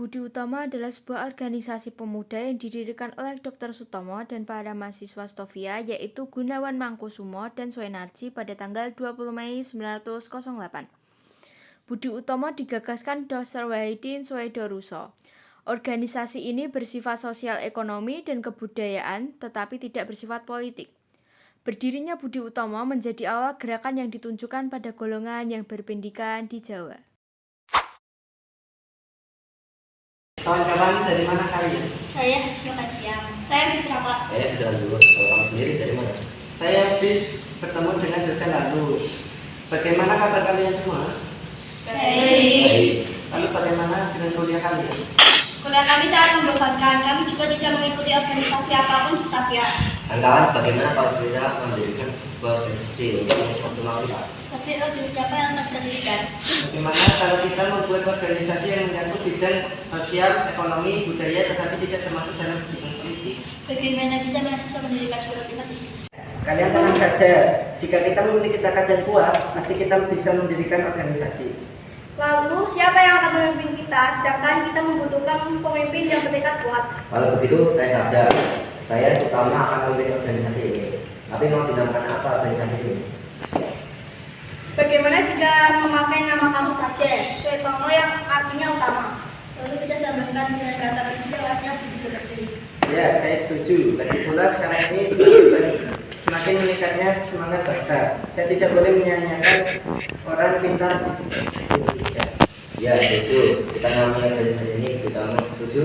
Budi Utomo adalah sebuah organisasi pemuda yang didirikan oleh Dr. Sutomo dan para mahasiswa Stovia, yaitu Gunawan Mangkusumo dan Soenarji pada tanggal 20 Mei 1908. Budi Utomo digagaskan Dr. Wahidin Soedoruso. Organisasi ini bersifat sosial ekonomi dan kebudayaan, tetapi tidak bersifat politik. Berdirinya Budi Utomo menjadi awal gerakan yang ditunjukkan pada golongan yang berpendidikan di Jawa. Kawan-kawan, dari mana kalian? Saya Siang. Saya bis rapat. Saya bisa dulu. Kalau kamu sendiri dari mana? Saya bis bertemu dengan dosen lalu. Bagaimana kabar kalian semua? Baik. Lalu bagaimana dengan kuliah kalian? Kuliah kami sangat membosankan. Kami juga tidak mengikuti organisasi apapun di Stovia. Kawan-kawan, bagaimana kalau kita mendirikan sebuah organisasi untuk mengoptimalkan kita? Tapi organisasi apa yang akan kita dirikan? Bagaimana kalau kita membuat organisasi yang menyangkut bidang sosial, ekonomi, budaya, tetapi tidak termasuk dalam bidang politik? Bagaimana bisa mahasiswa mendirikan sebuah organisasi? Kalian tenang saja, jika kita memiliki tekad yang kuat, pasti kita bisa mendirikan organisasi. Lalu siapa yang akan memimpin kita? Sedangkan kita membutuhkan pemimpin yang bertekad kuat. Kalau begitu, saya saja. Saya Sutomo akan memimpin organisasi ini. Tapi mau dinamakan apa organisasi ini? Bagaimana jika memakai nama kamu saja? Sutomo yang artinya utama. Lalu kita tambahkan dengan kata kunci yang artinya budi pekerti. Ya, saya setuju. Lagi pula sekarang ini semakin meningkatnya semangat bangsa. Saya tidak boleh menyanyiakan orang pintar di Indonesia. Ya, setuju. Kita namanya organisasi ini Sutomo. Setuju?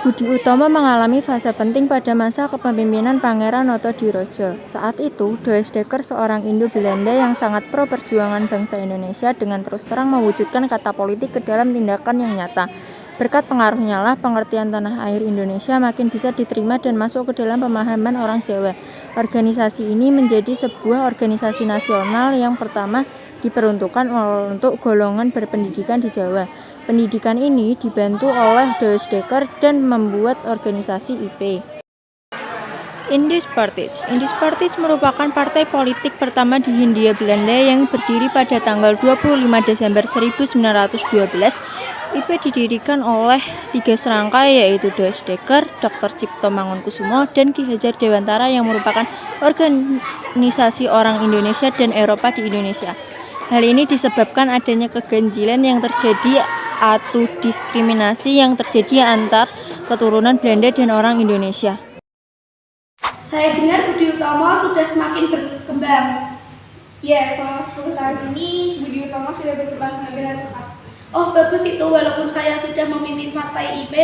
Budi Utomo mengalami fase penting pada masa kepemimpinan Pangeran Notodirojo. Saat itu, Doesdeker seorang Indo-Belanda yang sangat pro perjuangan bangsa Indonesia dengan terus terang mewujudkan kata politik ke dalam tindakan yang nyata. Berkat pengaruhnya lah pengertian tanah air Indonesia makin bisa diterima dan masuk ke dalam pemahaman orang Jawa. Organisasi ini menjadi sebuah organisasi nasional yang pertama diperuntukkan untuk golongan berpendidikan di Jawa. Pendidikan ini dibantu oleh Doesdeker dan membuat organisasi IP. Indispartis merupakan partai politik pertama di Hindia Belanda yang berdiri pada tanggal 25 Desember 1912. IP didirikan oleh 3 serangkai yaitu Doesdeker, Dr. Cipto Mangunkusumo, dan Ki Hajar Dewantara yang merupakan organisasi orang Indonesia dan Eropa di Indonesia. Hal ini disebabkan adanya keganjilan yang terjadi atau diskriminasi yang terjadi antar keturunan Belanda dan orang Indonesia. Saya dengar Budi Utomo sudah semakin berkembang. Ya, selama 10 tahun ini Budi Utomo sudah berkembang dengan pesat. Oh, bagus itu. Walaupun saya sudah memimpin partai IP,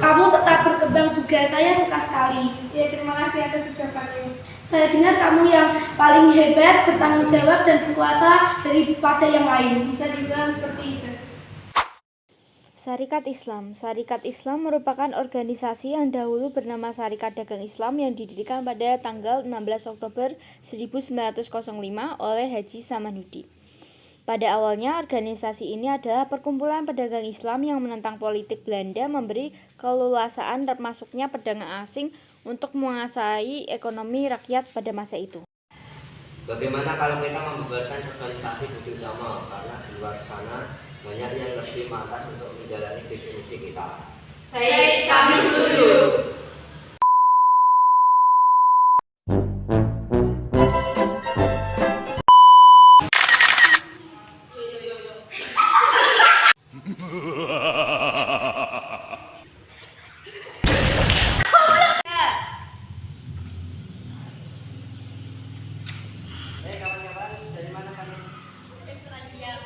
kamu tetap berkembang juga. Saya suka sekali. Ya, terima kasih atas ucapannya. Saya dengar kamu yang paling hebat, bertanggung jawab, dan berkuasa daripada yang lain. Bisa dibilang seperti itu. Syarikat Islam merupakan organisasi yang dahulu bernama Syarikat Dagang Islam yang didirikan pada tanggal 16 Oktober 1905 oleh Haji Samanhudi. Pada awalnya, organisasi ini adalah perkumpulan pedagang Islam yang menentang politik Belanda memberi keleluasaan masuknya pedagang asing untuk menguasai ekonomi rakyat pada masa itu. Bagaimana kalau kita membubarkan organisasi Budi Utomo? Karena di luar sana banyak yang lebih pantas untuk menjalani visi misi kita. Baik, kami setuju. Kawan-kawan, dari mana kalian? Pengajian.